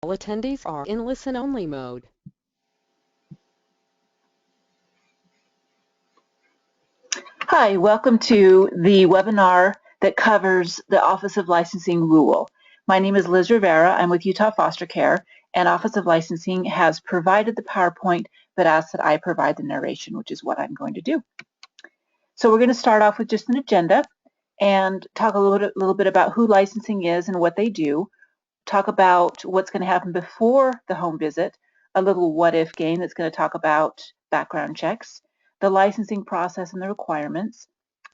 All attendees are in listen-only mode. Hi, welcome to the webinar that covers the Office of Licensing rule. My name is Liz Rivera. I'm with Utah Foster Care, and Office of Licensing has provided the PowerPoint but asks that I provide the narration, which is what I'm going to do. So we're going to start off with just an agenda and talk a little bit about who licensing is and what they do, talk about what's going to happen before the home visit, a little what-if game that's going to talk about background checks, the licensing process and the requirements,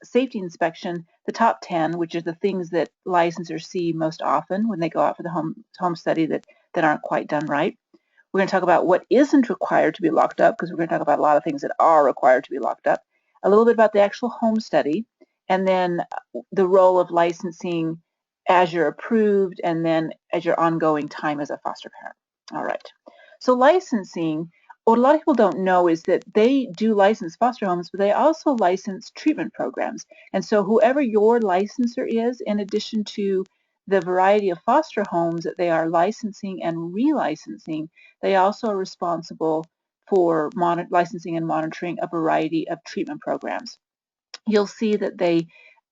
safety inspection, the top 10, which are the things that licensors see most often when they go out for the home study that aren't quite done right. We're going to talk about what isn't required to be locked up, because we're going to talk about a lot of things that are required to be locked up, a little bit about the actual home study, and then the role of licensing as you're approved and then as your ongoing time as a foster parent. All right. So licensing, what a lot of people don't know is that they do license foster homes, but they also license treatment programs. And so whoever your licensor is, in addition to the variety of foster homes that they are licensing and relicensing, they also are responsible for licensing and monitoring a variety of treatment programs. You'll see that they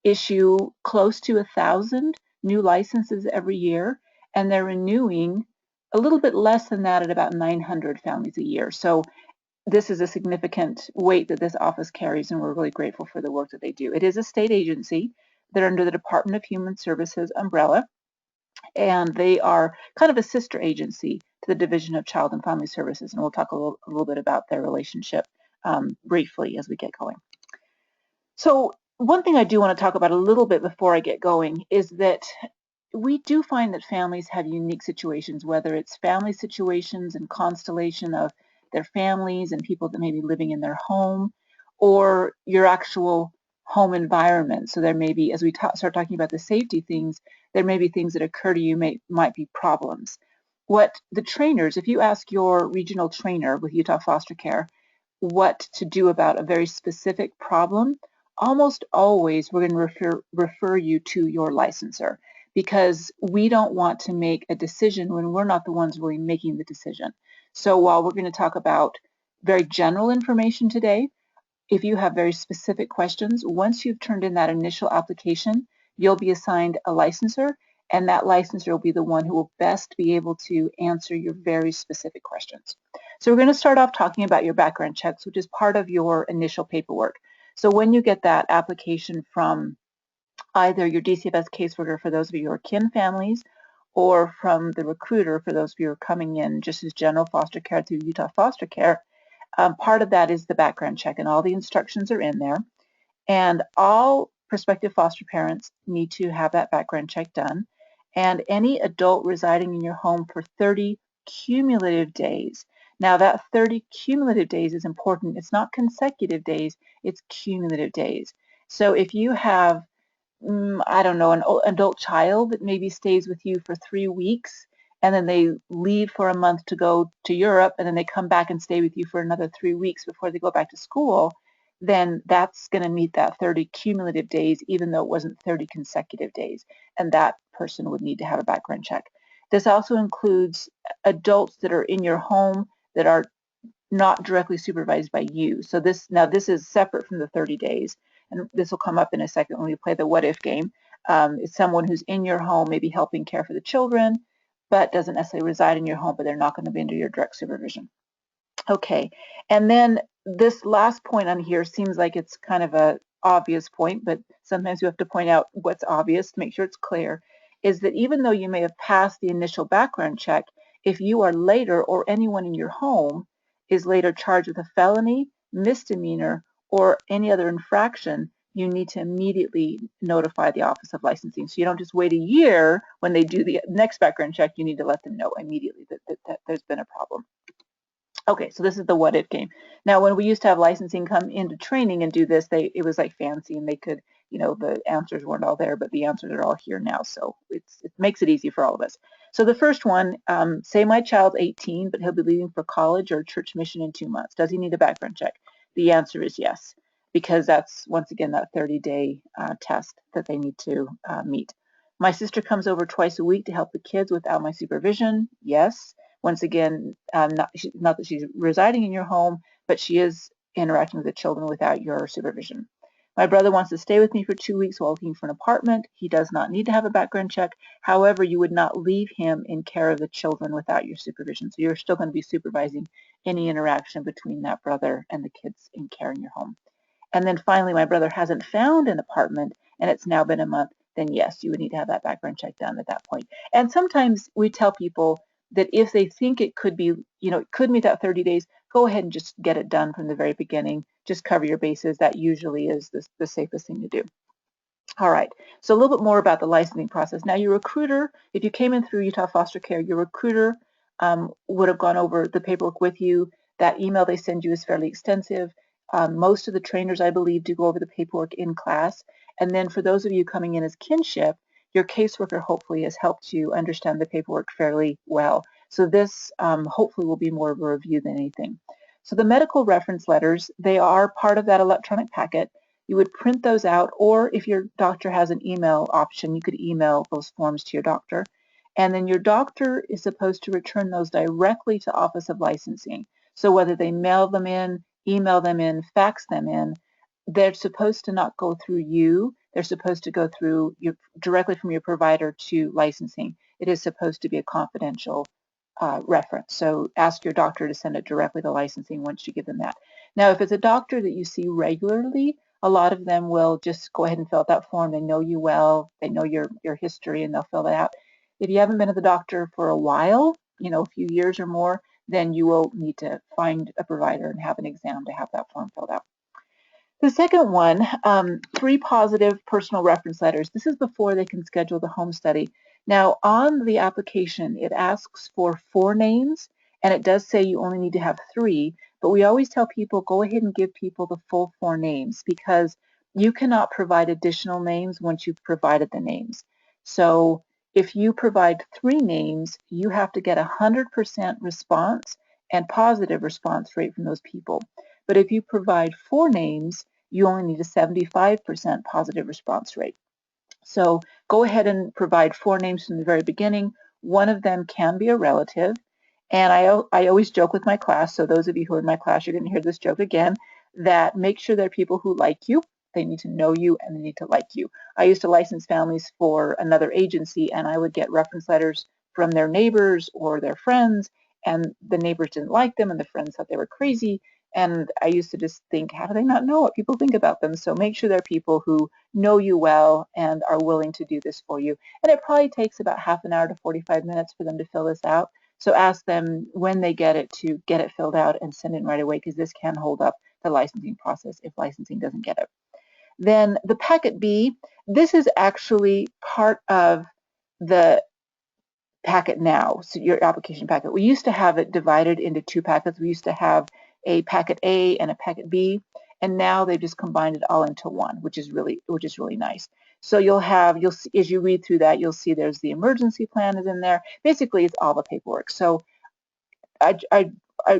issue close to 1,000 new licenses every year, and they're renewing a little bit less than that at about 900 families a year. So this is a significant weight that this office carries, and we're really grateful for the work that they do. It is a state agency. They're under the Department of Human Services umbrella, and they are kind of a sister agency to the Division of Child and Family Services, and we'll talk a little bit about their relationship briefly as we get going. So one thing I do want to talk about a little bit before I get going is that we do find that families have unique situations, whether it's family situations and constellation of their families and people that may be living in their home, or your actual home environment. So there may be, as we start talking about the safety things, there may be things that occur to you might be problems. What the trainers, if you ask your regional trainer with Utah Foster Care what to do about a very specific problem, almost always we're going to refer you to your licensor, because we don't want to make a decision when we're not the ones really making the decision. So while we're going to talk about very general information today, if you have very specific questions, once you've turned in that initial application, you'll be assigned a licensor, and that licensor will be the one who will best be able to answer your very specific questions. So we're going to start off talking about your background checks, which is part of your initial paperwork. So when you get that application from either your DCFS caseworker for those of you who are kin families, or from the recruiter for those of you who are coming in just as general foster care through Utah Foster Care, part of that is the background check, and all the instructions are in there. And all prospective foster parents need to have that background check done. And any adult residing in your home for 30 cumulative days. Now that 30 cumulative days is important. It's not consecutive days, it's cumulative days. So if you have, I don't know, an adult child that maybe stays with you for 3 weeks, and then they leave for a month to go to Europe, and then they come back and stay with you for another 3 weeks before they go back to school, then that's going to meet that 30 cumulative days, even though it wasn't 30 consecutive days, and that person would need to have a background check. This also includes adults that are in your home that are not directly supervised by you. So this is separate from the 30 days, and this will come up in a second when we play the what if game. It's someone who's in your home, maybe helping care for the children, but doesn't necessarily reside in your home, but they're not going to be under your direct supervision. Okay, and then this last point on here seems like it's kind of a obvious point, but sometimes you have to point out what's obvious to make sure it's clear, is that even though you may have passed the initial background check, if you are later, or anyone in your home is later charged with a felony, misdemeanor, or any other infraction, you need to immediately notify the Office of Licensing. So you don't just wait a year when they do the next background check, you need to let them know immediately that there's been a problem. Okay, so this is the what if game. Now, when we used to have licensing come into training and do this, it was like fancy, and they could, the answers weren't all there, but the answers are all here now. So it makes it easy for all of us. So the first one, say my child's 18, but he'll be leaving for college or church mission in 2 months. Does he need a background check? The answer is yes, because that's, once again, that 30-day test that they need to meet. My sister comes over twice a week to help the kids without my supervision. Yes. Once again, not that she's residing in your home, but she is interacting with the children without your supervision. My brother wants to stay with me for 2 weeks while looking for an apartment. He does not need to have a background check. However, you would not leave him in care of the children without your supervision. So you're still going to be supervising any interaction between that brother and the kids in care in your home. And then finally, my brother hasn't found an apartment and it's now been a month, then yes, you would need to have that background check done at that point. And sometimes we tell people that if they think it could be, it could meet that 30 days, go ahead and just get it done from the very beginning. Just cover your bases. That usually is the safest thing to do. All right, so a little bit more about the licensing process. Now, your recruiter, if you came in through Utah Foster Care, your recruiter would have gone over the paperwork with you. That email they send you is fairly extensive. Most of the trainers, I believe, do go over the paperwork in class. And then for those of you coming in as kinship, your caseworker hopefully has helped you understand the paperwork fairly well. So this hopefully will be more of a review than anything. So the medical reference letters, they are part of that electronic packet. You would print those out, or if your doctor has an email option, you could email those forms to your doctor. And then your doctor is supposed to return those directly to Office of Licensing. So whether they mail them in, email them in, fax them in, they're supposed to not go through you. They're supposed to go through directly from your provider to licensing. It is supposed to be a confidential reference. So ask your doctor to send it directly to licensing once you give them that. Now, if it's a doctor that you see regularly, a lot of them will just go ahead and fill out that form. They know you well, they know your history, and they'll fill that out. If you haven't been to the doctor for a while, a few years or more, then you will need to find a provider and have an exam to have that form filled out. The second one, 3 positive personal reference letters. This is before they can schedule the home study. Now, on the application, it asks for 4 names, and it does say you only need to have 3, but we always tell people go ahead and give people the full 4 names because you cannot provide additional names once you've provided the names. So if you provide 3 names, you have to get 100% response and positive response rate from those people. But if you provide 4 names, you only need a 75% positive response rate. So go ahead and provide 4 names from the very beginning. One of them can be a relative. And I always joke with my class, so those of you who are in my class, you're going to hear this joke again, that make sure they're people who like you. They need to know you and they need to like you. I used to license families for another agency, and I would get reference letters from their neighbors or their friends, and the neighbors didn't like them and the friends thought they were crazy. And I used to just think, how do they not know what people think about them? So make sure they're people who know you well and are willing to do this for you. And it probably takes about half an hour to 45 minutes for them to fill this out. So ask them when they get it to get it filled out and send it right away, because this can hold up the licensing process if licensing doesn't get it. Then the packet B, this is actually part of the packet now, so your application packet. We used to have it divided into 2 packets. We used to have a packet A and a packet B, and now they've just combined it all into one, which is really nice. So you'll see, as you read through that, you'll see there's the emergency plan is in there. Basically, it's all the paperwork. So I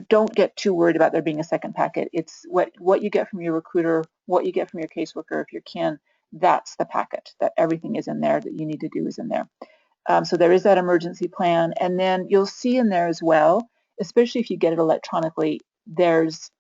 don't get too worried about there being a second packet. It's what you get from your recruiter, what you get from your caseworker if you're kin. That's the packet. That everything is in there that you need to do is in there. So there is that emergency plan. And then you'll see in there as well, especially if you get it electronically, there's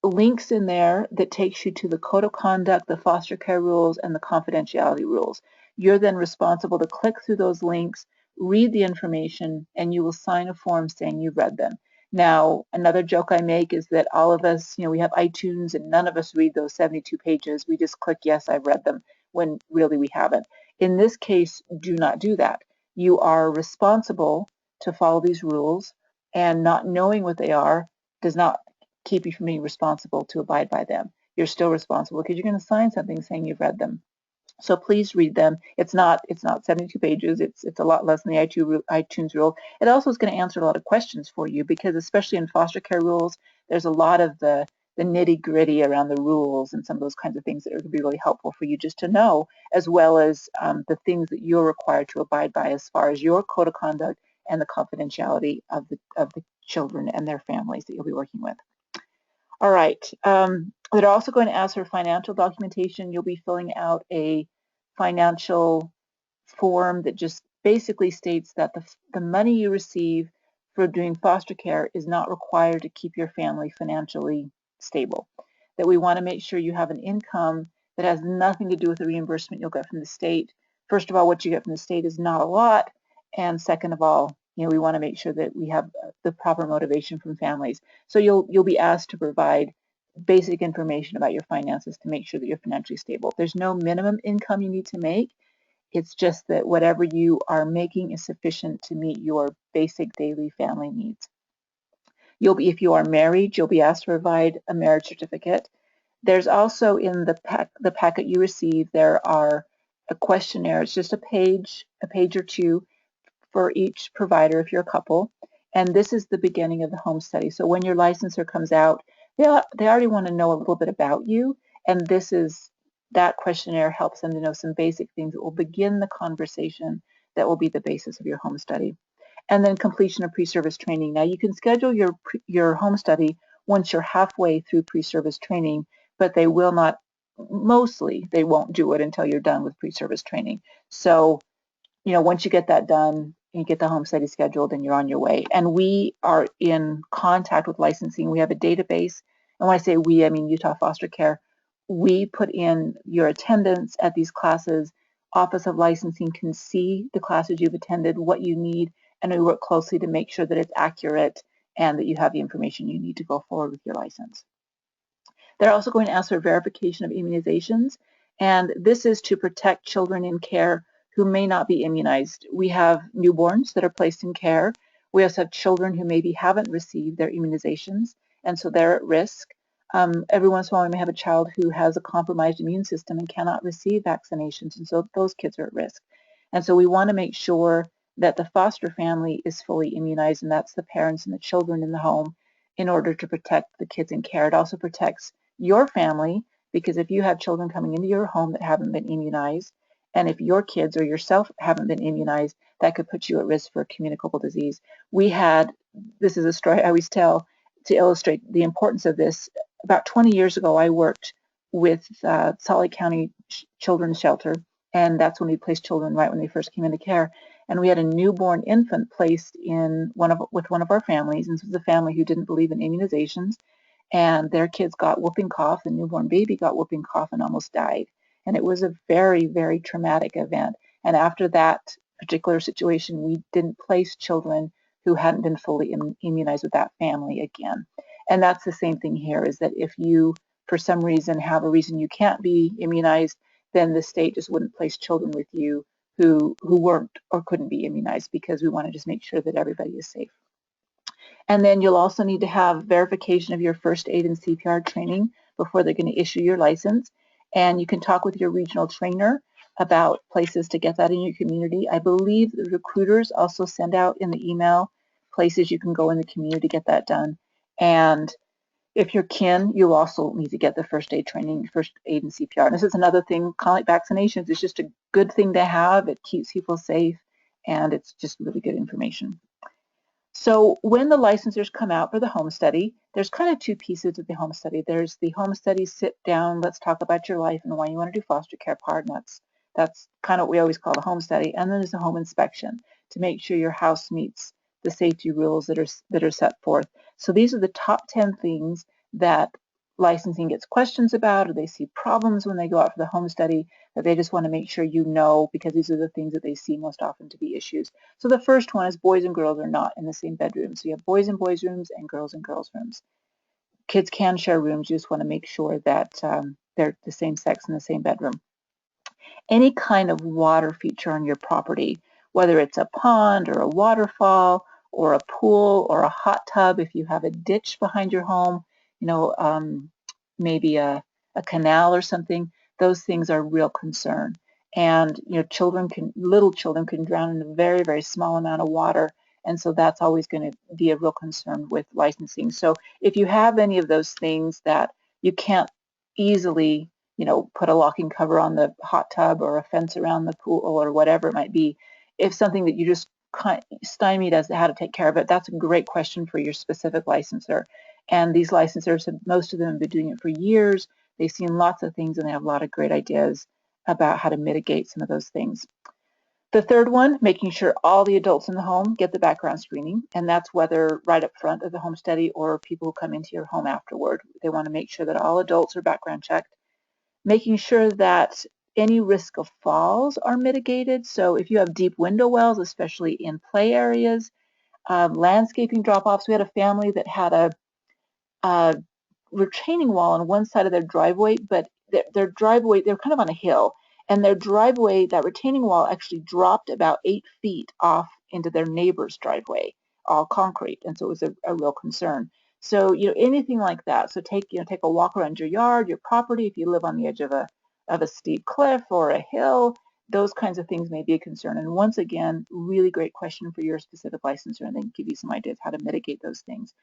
links in there that takes you to the code of conduct, the foster care rules, and the confidentiality rules. You're then responsible to click through those links, read the information, and you will sign a form saying you've read them. Now, another joke I make is that all of us, we have iTunes and none of us read those 72 pages. We just click, yes, I've read them, when really we haven't. In this case, do not do that. You are responsible to follow these rules, and not knowing what they are does not keep you from being responsible to abide by them. You're still responsible because you're going to sign something saying you've read them. So please read them. It's not 72 pages. It's a lot less than the iTunes rule. It also is going to answer a lot of questions for you, because especially in foster care rules, there's a lot of the nitty-gritty around the rules and some of those kinds of things that are going to be really helpful for you just to know, as well as the things that you're required to abide by as far as your code of conduct and the confidentiality of the children and their families that you'll be working with. All right. They're also going to ask for financial documentation. You'll be filling out a financial form that just basically states that the money you receive for doing foster care is not required to keep your family financially stable. That we want to make sure you have an income that has nothing to do with the reimbursement you'll get from the state. First of all, what you get from the state is not a lot, and second of all, we want to make sure that we have the proper motivation from families. So you'll be asked to provide basic information about your finances to make sure that you're financially stable. There's no minimum income you need to make. It's just that whatever you are making is sufficient to meet your basic daily family needs. If you are married, you'll be asked to provide a marriage certificate. There's also in the packet you receive, there are a questionnaire. It's just a page or two for each provider if you're a couple. And this is the beginning of the home study. So when your licensor comes out, they already want to know a little bit about you. And that questionnaire helps them to know some basic things that will begin the conversation that will be the basis of your home study. And then completion of pre-service training. Now you can schedule your home study once you're halfway through pre-service training, but they won't do it until you're done with pre-service training. So, once you get that done and you get the home study scheduled, and you're on your way. And we are in contact with licensing. We have a database. And when I say we, I mean Utah Foster Care. We put in your attendance at these classes. Office of Licensing can see the classes you've attended, what you need, and we work closely to make sure that it's accurate and that you have the information you need to go forward with your license. They're also going to ask for verification of immunizations, and this is to protect children in care who may not be immunized. We have newborns that are placed in care. We also have children who maybe haven't received their immunizations, and so they're at risk. Every once in a while, we may have a child who has a compromised immune system and cannot receive vaccinations, and so those kids are at risk. And so we want to make sure that the foster family is fully immunized, and that's the parents and the children in the home, in order to protect the kids in care. It also protects your family, because if you have children coming into your home that haven't been immunized, and if your kids or yourself haven't been immunized, that could put you at risk for communicable disease. This is a story I always tell to illustrate the importance of this. About 20 years ago, I worked with Salt Lake County Children's Shelter, and that's when we placed children right when they first came into care. And we had a newborn infant placed with one of our families, and this was a family who didn't believe in immunizations, and their kids got whooping cough. The newborn baby got whooping cough and almost died. And it was a very, very traumatic event. And after that particular situation, we didn't place children who hadn't been fully immunized with that family again. And that's the same thing here, is that if you, for some reason, have a reason you can't be immunized, then the state just wouldn't place children with you who weren't or couldn't be immunized, because we want to just make sure that everybody is safe. And then you'll also need to have verification of your first aid and CPR training before they're going to issue your license. And you can talk with your regional trainer about places to get that in your community. I believe the recruiters also send out in the email places you can go in the community to get that done. And if you're kin, you'll also need to get the first aid training, first aid and CPR. And this is another thing, kind of like vaccinations. It's just a good thing to have. It keeps people safe, and it's just really good information. So when the licensors come out for the home study, there's kind of two pieces of the home study. There's the home study sit down, let's talk about your life and why you want to do foster care part, and that's kind of what we always call the home study. And then there's a home inspection to make sure your house meets the safety rules that are set forth. So these are the top 10 things that licensing gets questions about, or they see problems when they go out for the home study, that they just want to make sure you know, because these are the things that they see most often to be issues. So the first one is boys and girls are not in the same bedroom. So you have boys in boys rooms and girls in girls rooms. Kids can share rooms. You just want to make sure that they're the same sex in the same bedroom. Any kind of water feature on your property, whether it's a pond or a waterfall or a pool or a hot tub, if you have a ditch behind your home, maybe a canal or something, those things are a real concern. And little children can drown in a very, very small amount of water, and so that's always going to be a real concern with licensing. So if you have any of those things that you can't easily, put a locking cover on the hot tub or a fence around the pool or whatever it might be, if something that you just stymied as to how to take care of it, that's a great question for your specific licensor. And these licensors, most of them have been doing it for years. They've seen lots of things, and they have a lot of great ideas about how to mitigate some of those things. The third one, making sure all the adults in the home get the background screening, and that's whether right up front of the home study or people who come into your home afterward. They want to make sure that all adults are background checked. Making sure that any risk of falls are mitigated. So if you have deep window wells, especially in play areas, landscaping drop-offs. We had a family that had a retaining wall on one side of their driveway, but their driveway, they're kind of on a hill, and their driveway, that retaining wall actually dropped about 8 feet off into their neighbor's driveway, all concrete, and so it was a real concern. So, anything like that. So take a walk around your yard, your property, if you live on the edge of a steep cliff or a hill, those kinds of things may be a concern. And once again, really great question for your specific licensor, and they can give you some ideas how to mitigate those things.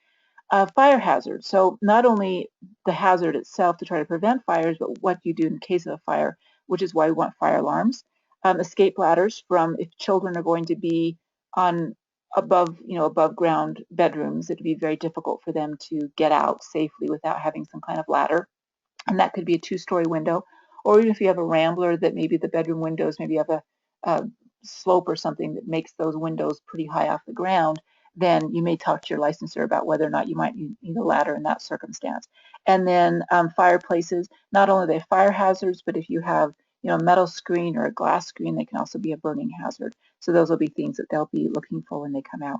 Fire hazard. So not only the hazard itself to try to prevent fires, but what you do in case of a fire, which is why we want fire alarms. Escape ladders from if children are going to be on above ground bedrooms, it'd be very difficult for them to get out safely without having some kind of ladder. And that could be a 2-story window, or even if you have a rambler that maybe the bedroom windows maybe have a slope or something that makes those windows pretty high off the ground, then you may talk to your licensor about whether or not you might need a ladder in that circumstance. And then fireplaces, not only are they fire hazards, but if you have a metal screen or a glass screen, they can also be a burning hazard. So those will be things that they'll be looking for when they come out.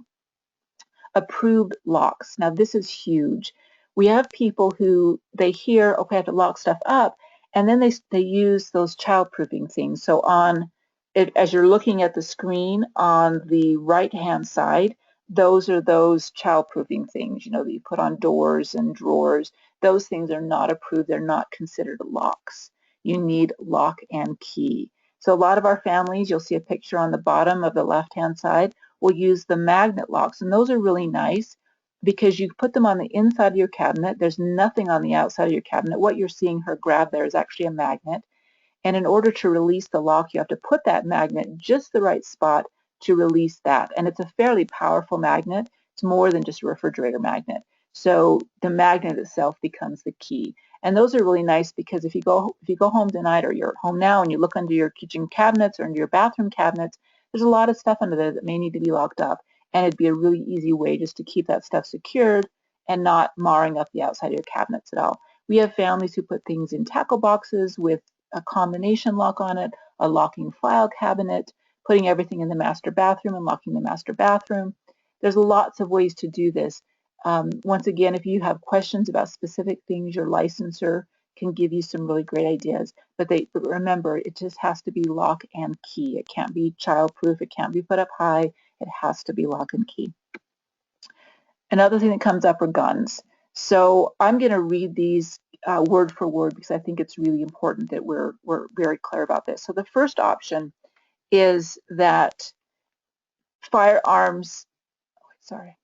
Approved locks. Now this is huge. We have people who they hear, okay, I have to lock stuff up, and then they use those child-proofing things. So as you're looking at the screen on the right-hand side, those are those child-proofing things, that you put on doors and drawers. Those things are not approved. They're not considered locks. You need lock and key. So a lot of our families, you'll see a picture on the bottom of the left-hand side, will use the magnet locks, and those are really nice because you put them on the inside of your cabinet. There's nothing on the outside of your cabinet. What you're seeing her grab there is actually a magnet, and in order to release the lock, you have to put that magnet just the right spot to release that, and it's a fairly powerful magnet. It's more than just a refrigerator magnet. So the magnet itself becomes the key. And those are really nice because if you go home tonight, or you're at home now and you look under your kitchen cabinets or under your bathroom cabinets, there's a lot of stuff under there that may need to be locked up, and it'd be a really easy way just to keep that stuff secured and not marring up the outside of your cabinets at all. We have families who put things in tackle boxes with a combination lock on it, a locking file cabinet, putting everything in the master bathroom and locking the master bathroom. There's lots of ways to do this. Once again, if you have questions about specific things, your licensor can give you some really great ideas. But remember, it just has to be lock and key. It can't be child-proof. It can't be put up high. It has to be lock and key. Another thing that comes up are guns. So I'm going to read these word for word because I think it's really important that we're very clear about this. So the first option is that firearms, sorry,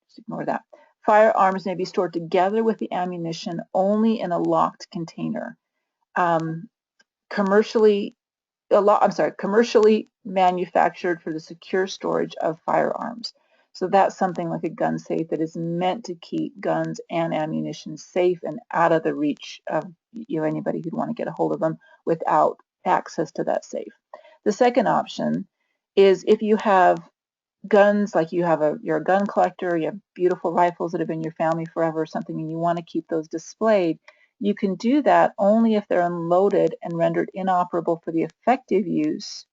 just ignore that. Firearms may be stored together with the ammunition only in a locked container. Commercially manufactured for the secure storage of firearms. So that's something like a gun safe that is meant to keep guns and ammunition safe and out of the reach of anybody who'd want to get a hold of them without access to that safe. The second option is if you have guns, like you're a gun collector, you have beautiful rifles that have been in your family forever or something, and you want to keep those displayed, you can do that only if they're unloaded and rendered inoperable for the effective use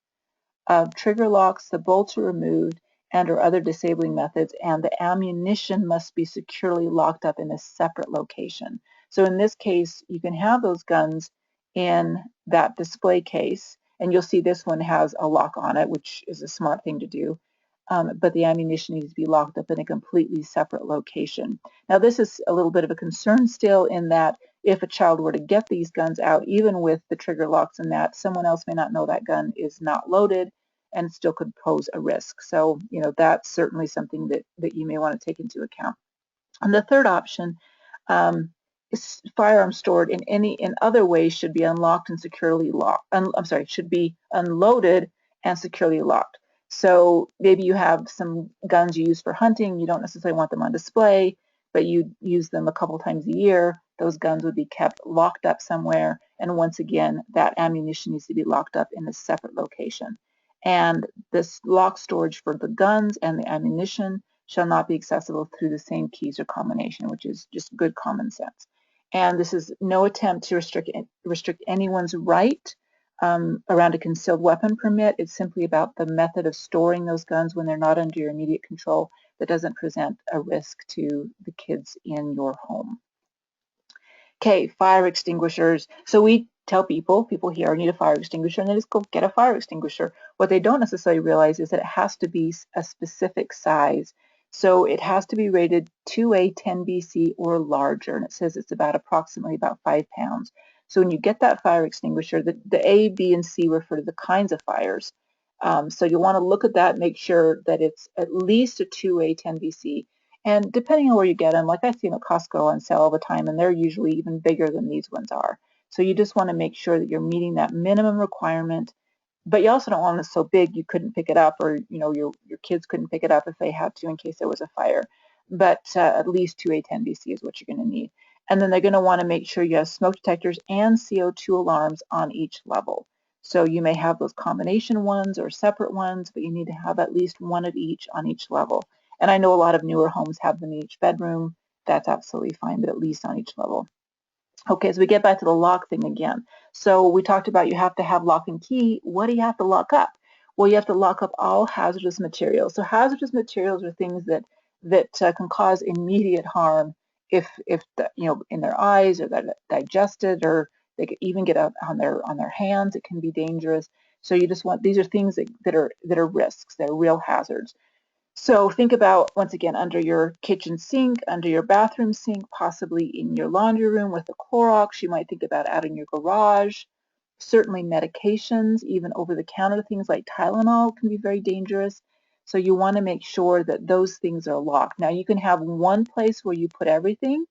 of trigger locks, the bolts are removed, and or other disabling methods, and the ammunition must be securely locked up in a separate location. So in this case, you can have those guns in that display case, and you'll see this one has a lock on it, which is a smart thing to do. But the ammunition needs to be locked up in a completely separate location. Now this is a little bit of a concern still in that if a child were to get these guns out, even with the trigger locks and that, someone else may not know that gun is not loaded and still could pose a risk. So, that's certainly something that you may want to take into account. And the third option is firearms stored in other ways should be unlocked and securely locked. Should be unloaded and securely locked. So maybe you have some guns you use for hunting. You don't necessarily want them on display, but you use them a couple times a year. Those guns would be kept locked up somewhere. And once again, that ammunition needs to be locked up in a separate location. and this lock storage for the guns and the ammunition shall not be accessible through the same keys or combination, which is just good common sense. And this is no attempt to restrict anyone's right around a concealed weapon permit. It's simply about the method of storing those guns when they're not under your immediate control that doesn't present a risk to the kids in your home. Okay, fire extinguishers. So we tell people here need a fire extinguisher, and they just go get a fire extinguisher. What they don't necessarily realize is that it has to be a specific size. So it has to be rated 2A 10 BC or larger, and it says it's approximately about 5 pounds. So when you get that fire extinguisher, the A, B, and C refer to the kinds of fires. So you'll want to look at that, make sure that it's at least a 2A 10 BC. And depending on where you get them, like I see them at Costco on sale all the time, and they're usually even bigger than these ones are. So you just want to make sure that you're meeting that minimum requirement, but you also don't want it so big you couldn't pick it up, or your kids couldn't pick it up if they had to in case there was a fire. But at least 2A10 BC is what you're going to need. And then they're going to want to make sure you have smoke detectors and CO2 alarms on each level. So you may have those combination ones or separate ones, but you need to have at least one of each on each level. And I know a lot of newer homes have them in each bedroom. That's absolutely fine, but at least on each level. Okay, so we get back to the lock thing again. So we talked about you have to have lock and key. What do you have to lock up? Well, you have to lock up all hazardous materials. So hazardous materials are things that can cause immediate harm if in their eyes, or they're digested, or they could even get up on their hands. It can be dangerous. So you just want, these are things that are risks. They're real hazards. So think about, once again, under your kitchen sink, under your bathroom sink, possibly in your laundry room with a Clorox. You might think about out in your garage. Certainly medications, even over-the-counter things like Tylenol, can be very dangerous. So you want to make sure that those things are locked. Now you can have one place where you put everything,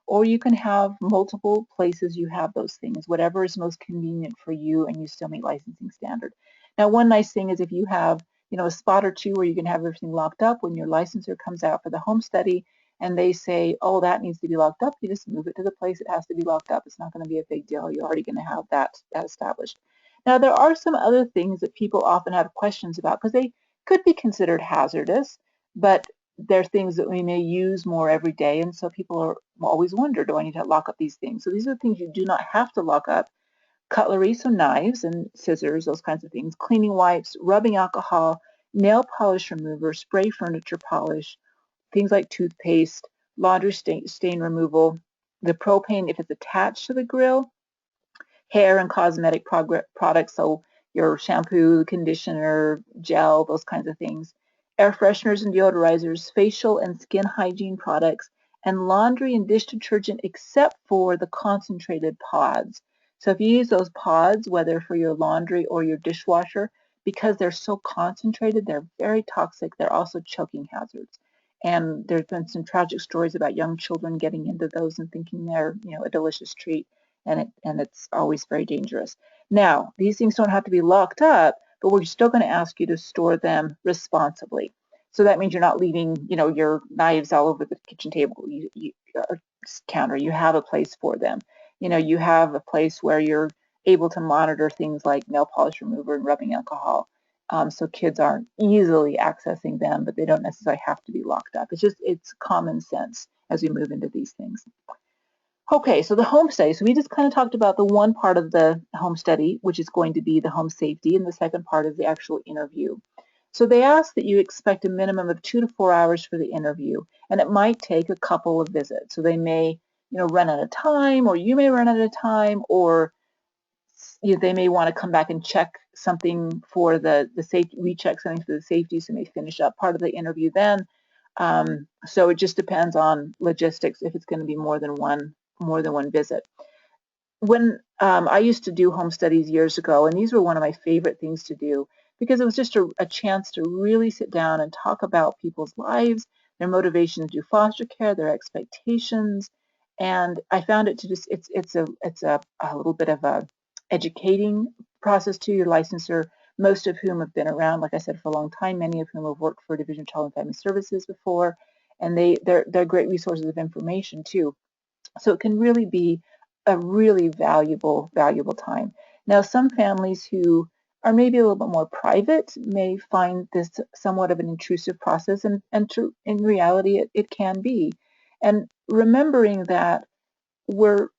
or you can have multiple places you have those things, whatever is most convenient for you and you still meet licensing standard. Now one nice thing is if you have a spot or two where you can have everything locked up, when your licensor comes out for the home study and they say, oh, that needs to be locked up, you just move it to the place it has to be locked up. It's not going to be a big deal. You're already going to have that established. Now, there are some other things that people often have questions about because they could be considered hazardous, but they're things that we may use more every day, and so people always wonder, do I need to lock up these things? So these are things you do not have to lock up. Cutlery, so knives and scissors, those kinds of things, cleaning wipes, rubbing alcohol, nail polish remover, spray furniture polish, things like toothpaste, laundry stain removal, the propane if it's attached to the grill, hair and cosmetic products, so your shampoo, conditioner, gel, those kinds of things, air fresheners and deodorizers, facial and skin hygiene products, and laundry and dish detergent except for the concentrated pods. So if you use those pods, whether for your laundry or your dishwasher, because they're so concentrated, they're very toxic. They're also choking hazards. And there's been some tragic stories about young children getting into those and thinking they're, a delicious treat, and it's always very dangerous. Now, these things don't have to be locked up, but we're still going to ask you to store them responsibly. So that means you're not leaving, your knives all over the kitchen table, or counter. You have a place for them. You have a place where you're able to monitor things like nail polish remover and rubbing alcohol. So kids aren't easily accessing them, but they don't necessarily have to be locked up. It's common sense as we move into these things. Okay, so the home study. So we just kind of talked about the one part of the home study, which is going to be the home safety, and the second part is the actual interview. So they ask that you expect a minimum of 2 to 4 hours for the interview, and it might take a couple of visits. So they may, run out of time, or you may run out of time, or they may want to come back and check something for the safety, recheck something for the safety, so may finish up part of the interview then. So it just depends on logistics if it's going to be more than one visit. When I used to do home studies years ago, and these were one of my favorite things to do because it was just a chance to really sit down and talk about people's lives, their motivation to do foster care, their expectations, and I found it to just it's a little bit of a educating process to your licensor, most of whom have been around, like I said, for a long time, many of whom have worked for Division of Child and Family Services before, and they're great resources of information too. So it can really be a really valuable time. Now, some families who are maybe a little bit more private may find this somewhat of an intrusive process, and in reality it can be. And remembering that we're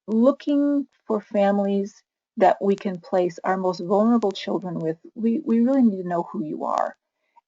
looking for families that we can place our most vulnerable children with, we really need to know who you are,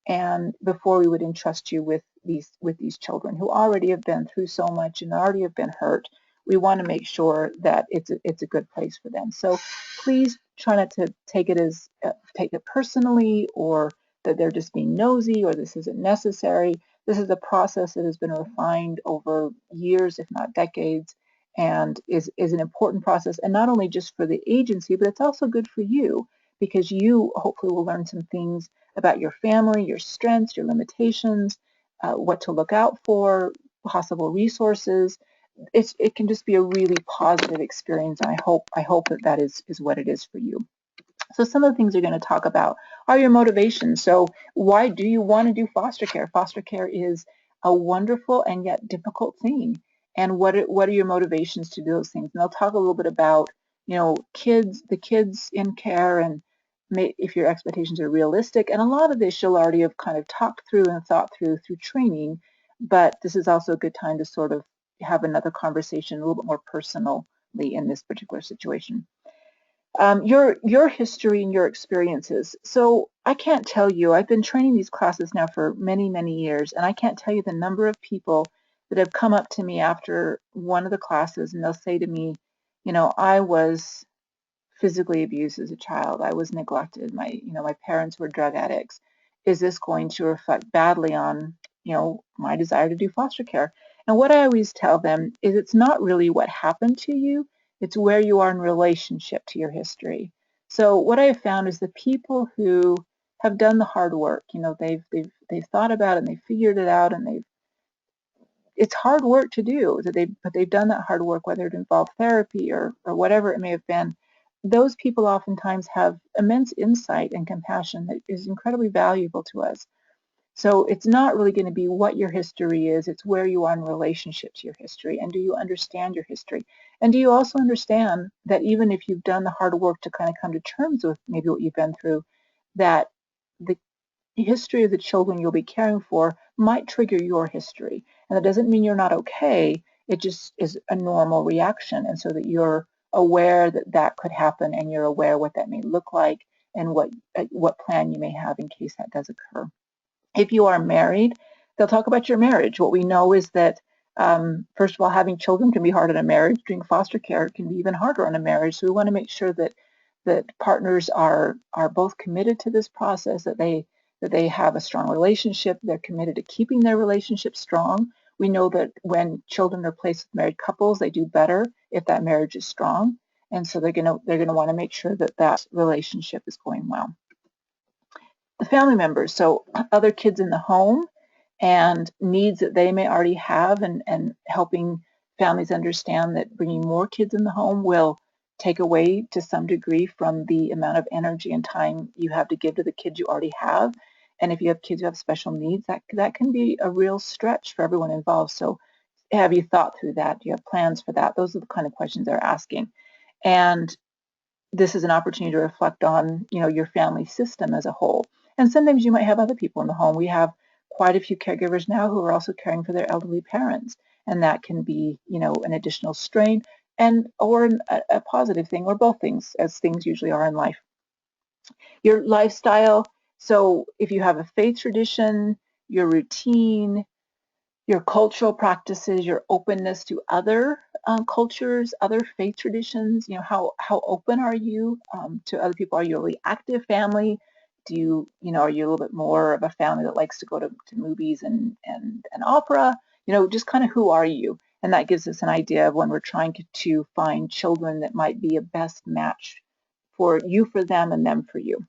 and before we would entrust you with these children who already have been through so much and already have been hurt. We want to make sure that it's a good place for them. So please try not to take it personally, or that they're just being nosy, or this isn't necessary. This is a process that has been refined over years, if not decades, and is an important process, and not only just for the agency, but it's also good for you, because you hopefully will learn some things about your family, your strengths, your limitations, what to look out for, possible resources. It can just be a really positive experience, and I hope that is what it is for you. So some of the things we're going to talk about are your motivations. So why do you want to do foster care? Foster care is a wonderful and yet difficult thing. And what are your motivations to do those things? And I'll talk a little bit about, the kids in care, and if your expectations are realistic. And a lot of this you'll already have kind of talked through and thought through training, but this is also a good time to sort of have another conversation a little bit more personally in this particular situation. Your history and your experiences. So I can't tell you, I've been training these classes now for many, many years, and I can't tell you the number of people that have come up to me after one of the classes, and they'll say to me, I was physically abused as a child. I was neglected. My parents were drug addicts. Is this going to reflect badly on, my desire to do foster care? And what I always tell them is it's not really what happened to you, it's where you are in relationship to your history. So what I have found is the people who have done the hard work, they've thought about it and they figured it out, and it's hard work to do, but they've done that hard work, whether it involved therapy or whatever it may have been. Those people oftentimes have immense insight and compassion that is incredibly valuable to us. So it's not really going to be what your history is, it's where you are in relationship to your history, and do you understand your history? And do you also understand that even if you've done the hard work to kind of come to terms with maybe what you've been through, that the history of the children you'll be caring for might trigger your history. And that doesn't mean you're not okay, it just is a normal reaction. And so that you're aware that that could happen, and you're aware what that may look like, and what plan you may have in case that does occur. If you are married, they'll talk about your marriage. What we know is that, first of all, having children can be hard in a marriage. Doing foster care can be even harder in a marriage. So we want to make sure that partners are both committed to this process, that they have a strong relationship, they're committed to keeping their relationship strong. We know that when children are placed with married couples, they do better if that marriage is strong. And so they're gonna want to make sure that that relationship is going well. The family members, so other kids in the home and needs that they may already have, and helping families understand that bringing more kids in the home will take away to some degree from the amount of energy and time you have to give to the kids you already have. And if you have kids who have special needs, that can be a real stretch for everyone involved. So have you thought through that? Do you have plans for that? Those are the kind of questions they're asking. And this is an opportunity to reflect on, your family system as a whole. And sometimes you might have other people in the home. We have quite a few caregivers now who are also caring for their elderly parents, and that can be, an additional strain, or a positive thing, or both things, as things usually are in life. Your lifestyle. So if you have a faith tradition, your routine, your cultural practices, your openness to other cultures, other faith traditions. How open are you to other people? Are you a really active family? Do are you a little bit more of a family that likes to go to movies and opera? Just kind of who are you? And that gives us an idea of when we're trying to find children that might be a best match for you, for them, and them for you.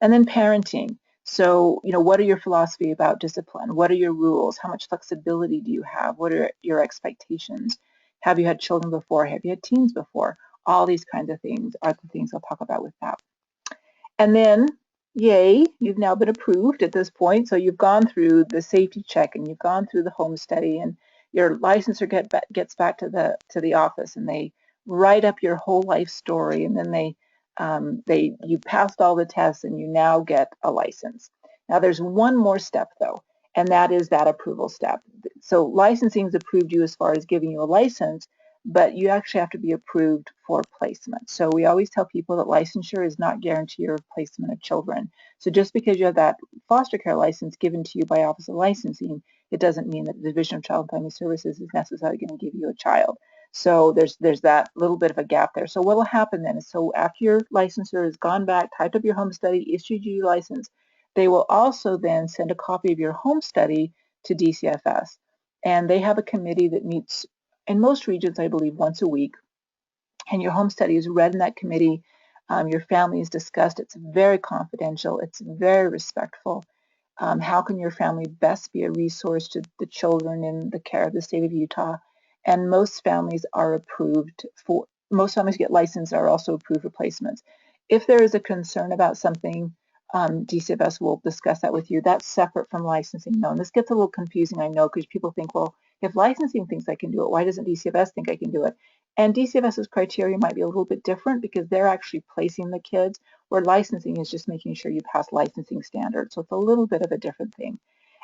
And then parenting. So, what are your philosophy about discipline? What are your rules? How much flexibility do you have? What are your expectations? Have you had children before? Have you had teens before? All these kinds of things are the things I'll talk about with that. And then, yay, you've now been approved at this point. So you've gone through the safety check, and you've gone through the home study, and your licensor gets back to the office, and they write up your whole life story, and then they You passed all the tests and you now get a license. Now there's one more step though, and that is that approval step. So licensing has approved you as far as giving you a license, but you actually have to be approved for placement. So we always tell people that licensure is not guarantee your placement of children. So just because you have that foster care license given to you by Office of Licensing, it doesn't mean that the Division of Child and Family Services is necessarily going to give you a child. So there's that little bit of a gap there. So what will happen then is, so after your licensor has gone back, typed up your home study, issued you your license, they will also then send a copy of your home study to DCFS. And they have a committee that meets in most regions, I believe, once a week. And your home study is read in that committee. Your family is discussed. It's very confidential. It's very respectful. How can your family best be a resource to the children in the care of the state of Utah? And most families are approved for, most families get licensed are also approved for placements. If there is a concern about something, DCFS will discuss that with you. That's separate from licensing. No, and this gets a little confusing, I know, because people think, well, if licensing thinks I can do it, why doesn't DCFS think I can do it? And DCFS's criteria might be a little bit different because they're actually placing the kids, where licensing is just making sure you pass licensing standards. So it's a little bit of a different thing.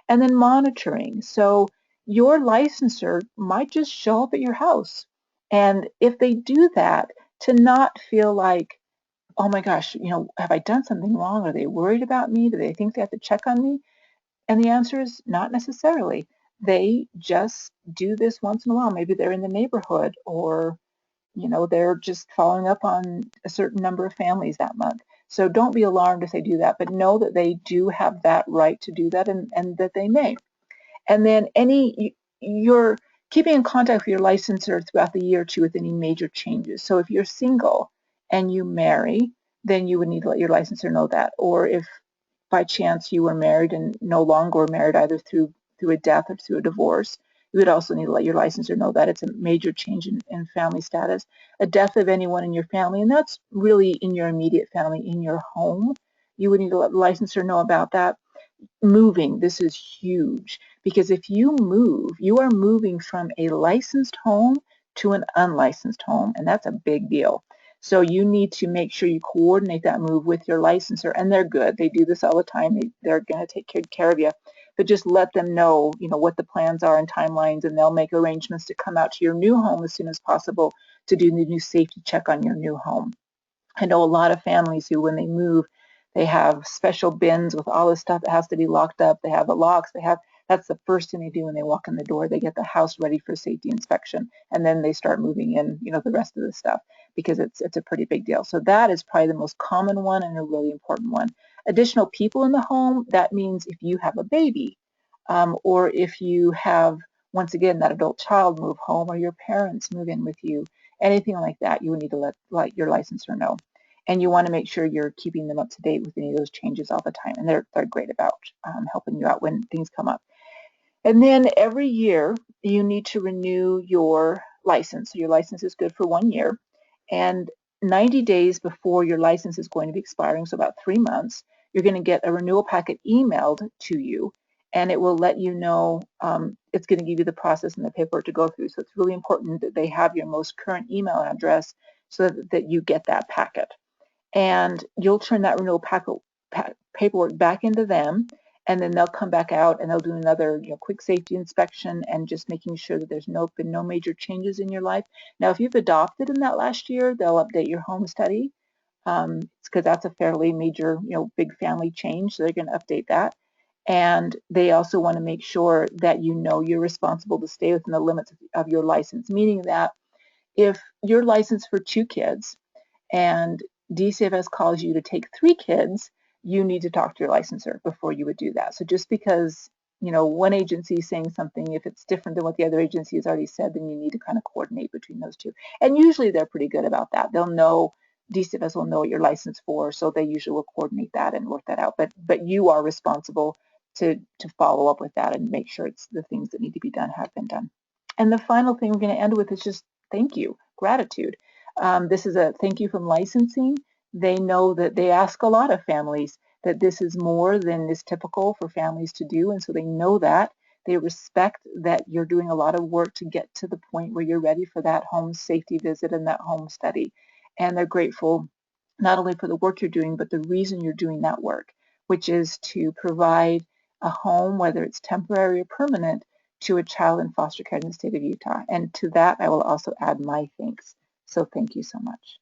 And then monitoring. So your licensor might just show up at your house. And if they do that, to not feel like, oh my gosh, have I done something wrong? Are they worried about me? Do they think they have to check on me? And the answer is not necessarily. They just do this once in a while. Maybe they're in the neighborhood, or they're just following up on a certain number of families that month. So don't be alarmed if they do that, but know that they do have that right to do that, and that they may. And then you're keeping in contact with your licensor throughout the year too with any major changes. So if you're single and you marry, then you would need to let your licensor know that. Or if by chance you were married and no longer married, either through a death or through a divorce, you would also need to let your licensor know that it's a major change in family status. A death of anyone in your family, and that's really in your immediate family, in your home, you would need to let the licensor know about that. Moving, this is huge, because if you move, you are moving from a licensed home to an unlicensed home, and that's a big deal. So you need to make sure you coordinate that move with your licensor, and they're good. They do this all the time. They're going to take good care of you, but just let them know, what the plans are and timelines, and they'll make arrangements to come out to your new home as soon as possible to do the new safety check on your new home. I know a lot of families who, when they move, they have special bins with all the stuff that has to be locked up. They have the locks. That's the first thing they do when they walk in the door. They get the house ready for safety inspection, and then they start moving in, the rest of the stuff, because it's a pretty big deal. So that is probably the most common one and a really important one. Additional people in the home, that means if you have a baby, or if you have, once again, that adult child move home, or your parents move in with you, anything like that, you would need to let your licensor know. And you want to make sure you're keeping them up to date with any of those changes all the time. And they're great about helping you out when things come up. And then every year you need to renew your license. So your license is good for 1 year. And 90 days before your license is going to be expiring, so about 3 months, you're going to get a renewal packet emailed to you, and it will let you know, it's going to give you the process and the paperwork to go through. So it's really important that they have your most current email address so that you get that packet. And you'll turn that renewal paperwork back into them, and then they'll come back out and they'll do another quick safety inspection, and just making sure that there's been no major changes in your life. Now, if you've adopted in that last year, they'll update your home study, because that's a fairly major, big family change, so they're going to update that. And they also want to make sure that you're responsible to stay within the limits of your license, meaning that if you're licensed for 2 kids and DCFS calls you to take 3 kids, you need to talk to your licensor before you would do that. So just because one agency is saying something, if it's different than what the other agency has already said, then you need to kind of coordinate between those two. And usually they're pretty good about that. They'll know, DCFS will know what you're licensed for, so they usually will coordinate that and work that out. But you are responsible to follow up with that and make sure it's the things that need to be done have been done. And the final thing we're going to end with is just thank you, gratitude. This is a thank you from licensing. They know that they ask a lot of families that this is more than is typical for families to do, and so they know that. They respect that you're doing a lot of work to get to the point where you're ready for that home safety visit and that home study. And they're grateful not only for the work you're doing, but the reason you're doing that work, which is to provide a home, whether it's temporary or permanent, to a child in foster care in the state of Utah. And to that, I will also add my thanks. So thank you so much.